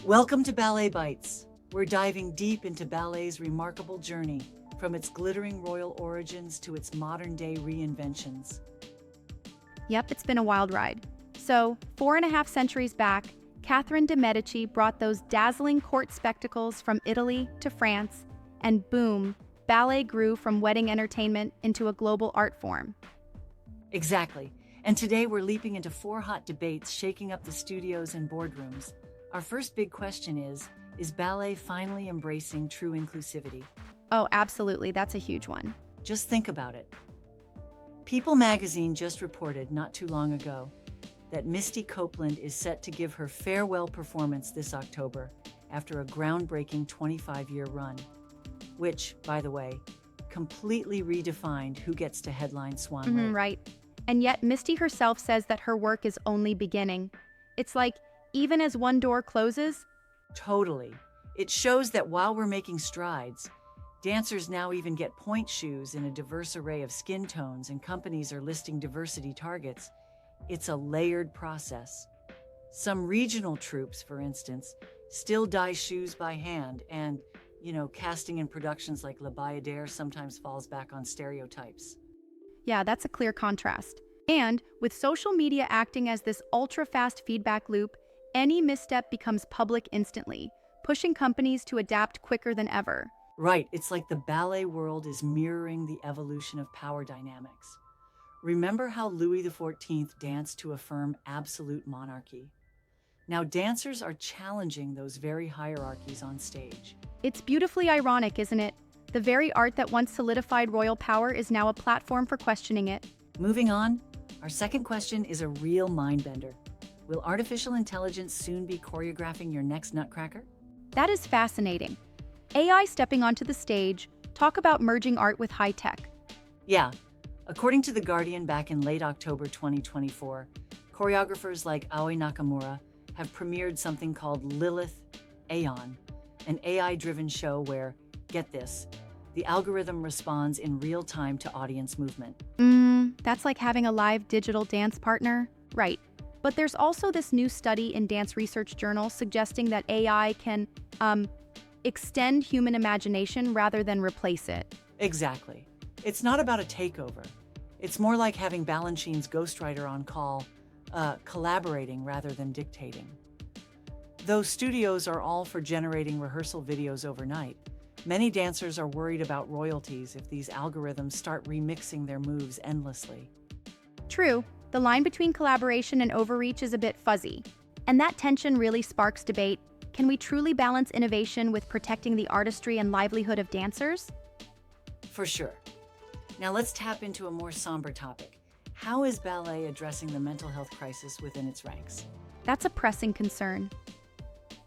Welcome to Ballet Bites. We're diving deep into ballet's remarkable journey, from its glittering royal origins to its modern-day reinventions. Yep, it's been a wild ride. So, 4.5 centuries back, Catherine de' Medici brought those dazzling court spectacles from Italy to France, and boom, ballet grew from wedding entertainment into a global art form. Exactly. And today we're leaping into four hot debates shaking up the studios and boardrooms. Our first big question is ballet finally embracing true inclusivity? Oh, absolutely, that's a huge one. Just think about it. People magazine just reported not too long ago that Misty Copeland is set to give her farewell performance this October after a groundbreaking 25-year run, which, by the way, completely redefined who gets to headline Swan Lake. Right. And yet, Misty herself says that her work is only beginning. It's like, even as one door closes, Totally. It shows that while we're making strides, dancers now even get pointe shoes in a diverse array of skin tones, and companies are listing diversity targets. It's a layered process. Some regional troupes, for instance, still dye shoes by hand, and, casting in productions like La Bayadere sometimes falls back on stereotypes. yeah, that's a clear contrast. And with social media acting as this ultra-fast feedback loop, any misstep becomes public instantly, pushing companies to adapt quicker than ever. Right, it's like the ballet world is mirroring the evolution of power dynamics. Remember how Louis XIV danced to affirm absolute monarchy? Now dancers are challenging those very hierarchies on stage. It's beautifully ironic, isn't it? The very art that once solidified royal power is now a platform for questioning it. Moving on, our second question is a real mind-bender. Will artificial intelligence soon be choreographing your next nutcracker? That is fascinating. AI stepping onto the stage, talk about merging art with high tech. Yeah. According to The Guardian back in late October 2024, choreographers like Aoi Nakamura have premiered something called Lilith Aeon, an AI-driven show where, get this, the algorithm responds in real time to audience movement. That's like having a live digital dance partner? Right. But there's also this new study in Dance Research Journal suggesting that AI can, extend human imagination rather than replace it. Exactly. It's not about a takeover. It's more like having Balanchine's ghostwriter on call, collaborating rather than dictating. Though studios are all for generating rehearsal videos overnight, many dancers are worried about royalties if these algorithms start remixing their moves endlessly. True, the line between collaboration and overreach is a bit fuzzy. And that tension really sparks debate. Can we truly balance innovation with protecting the artistry and livelihood of dancers? For sure. Now let's tap into a more somber topic. How is ballet addressing the mental health crisis within its ranks? That's a pressing concern.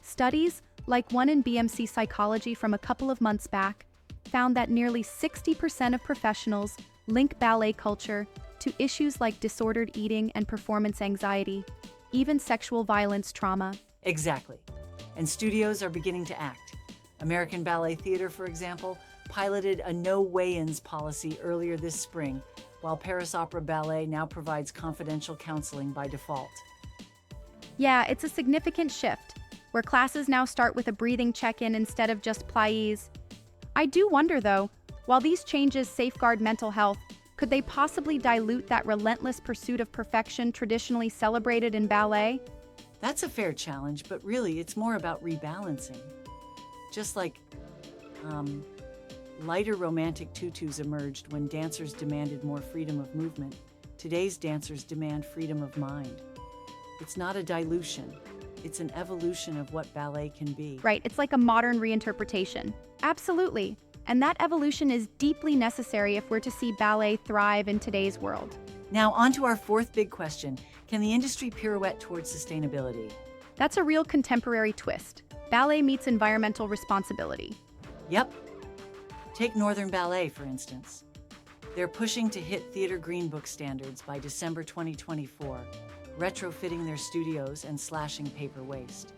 Studies, like one in BMC Psychology from a couple of months back, found that nearly 60% of professionals link ballet culture to issues like disordered eating and performance anxiety, even sexual violence trauma. Exactly. And studios are beginning to act. American Ballet Theatre, for example, piloted a no weigh-ins policy earlier this spring, while Paris Opera Ballet now provides confidential counseling by default. Yeah, it's a significant shift, where classes now start with a breathing check-in instead of just pliés. I do wonder, though, while these changes safeguard mental health, could they possibly dilute that relentless pursuit of perfection traditionally celebrated in ballet? That's a fair challenge, but really it's more about rebalancing. Just like lighter romantic tutus emerged when dancers demanded more freedom of movement, today's dancers demand freedom of mind. It's not a dilution. It's an evolution of what ballet can be. Right, it's like a modern reinterpretation. Absolutely. And that evolution is deeply necessary if we're to see ballet thrive in today's world. Now, on to our fourth big question. Can the industry pirouette towards sustainability? That's a real contemporary twist. Ballet meets environmental responsibility. Yep. Take Northern Ballet, for instance. They're pushing to hit Theatre Green Book standards by December 2024, retrofitting their studios and slashing paper waste.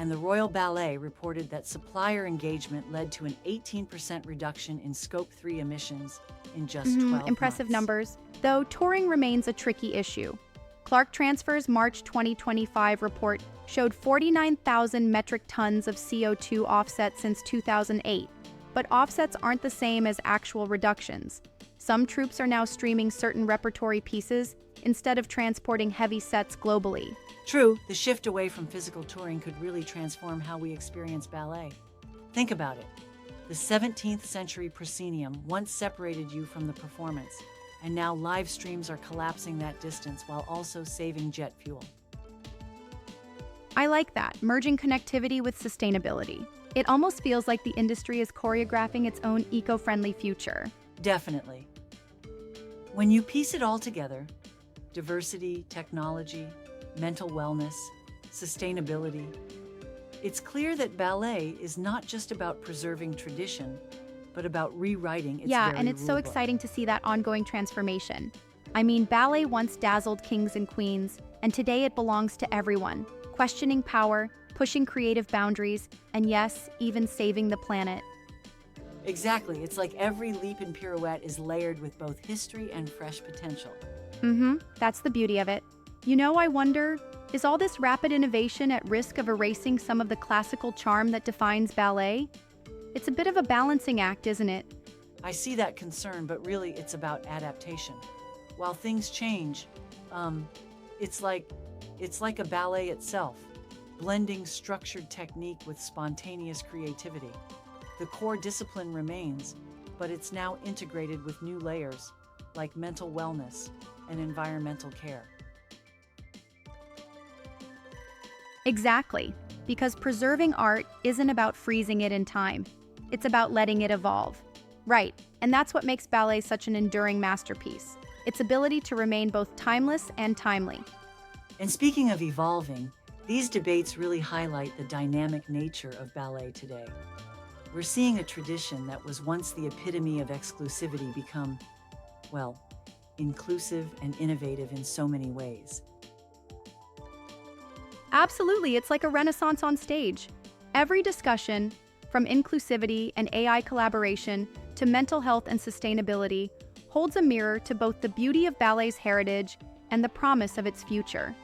And the Royal Ballet reported that supplier engagement led to an 18% reduction in Scope 3 emissions in just 12 Impressive months. numbers, though touring remains a tricky issue. Clark Transfer's March 2025 report showed 49,000 metric tons of CO2 offset since 2008, but offsets aren't the same as actual reductions. Some troupes are now streaming certain repertory pieces instead of transporting heavy sets globally. True, the shift away from physical touring could really transform how we experience ballet. Think about it. The 17th century proscenium once separated you from the performance, and now live streams are collapsing that distance while also saving jet fuel. I like that, merging connectivity with sustainability. It almost feels like the industry is choreographing its own eco-friendly future. Definitely. When you piece it all together, diversity, technology, mental wellness, sustainability, it's clear that ballet is not just about preserving tradition, but about rewriting its Yeah, very and it's so rulebook. exciting to see that ongoing transformation. I mean, ballet once dazzled kings and queens, and today it belongs to everyone, questioning power, pushing creative boundaries, and yes, even saving the planet. Exactly. It's like every leap and pirouette is layered with both history and fresh potential. That's the beauty of it. You know, I wonder, is all this rapid innovation at risk of erasing some of the classical charm that defines ballet? It's a bit of a balancing act, isn't it? I see that concern, but really it's about adaptation. While things change, it's like a ballet itself, blending structured technique with spontaneous creativity. The core discipline remains, but it's now integrated with new layers like mental wellness and environmental care. Exactly, because preserving art isn't about freezing it in time. It's about letting it evolve. Right, and that's what makes ballet such an enduring masterpiece. Its ability to remain both timeless and timely. And speaking of evolving, these debates really highlight the dynamic nature of ballet today. We're seeing a tradition that was once the epitome of exclusivity become, well, inclusive and innovative in so many ways. Absolutely, it's like a renaissance on stage. Every discussion, from inclusivity and AI collaboration to mental health and sustainability, holds a mirror to both the beauty of ballet's heritage and the promise of its future.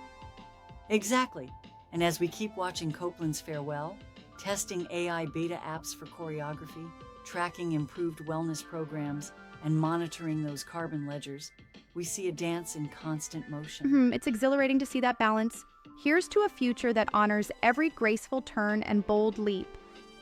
Exactly. And as we keep watching Copeland's farewell, testing AI beta apps for choreography, tracking improved wellness programs, and monitoring those carbon ledgers, we see a dance in constant motion. It's exhilarating to see that balance. Here's to a future that honors every graceful turn and bold leap,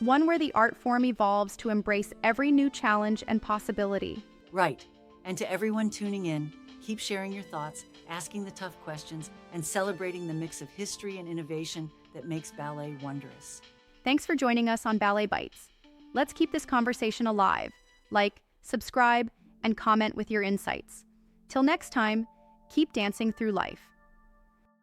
one where the art form evolves to embrace every new challenge and possibility. Right. And to everyone tuning in, keep sharing your thoughts, asking the tough questions, and celebrating the mix of history and innovation that makes ballet wondrous. Thanks for joining us on Ballet Bites. Let's keep this conversation alive. Like, subscribe, and comment with your insights. Till next time, keep dancing through life.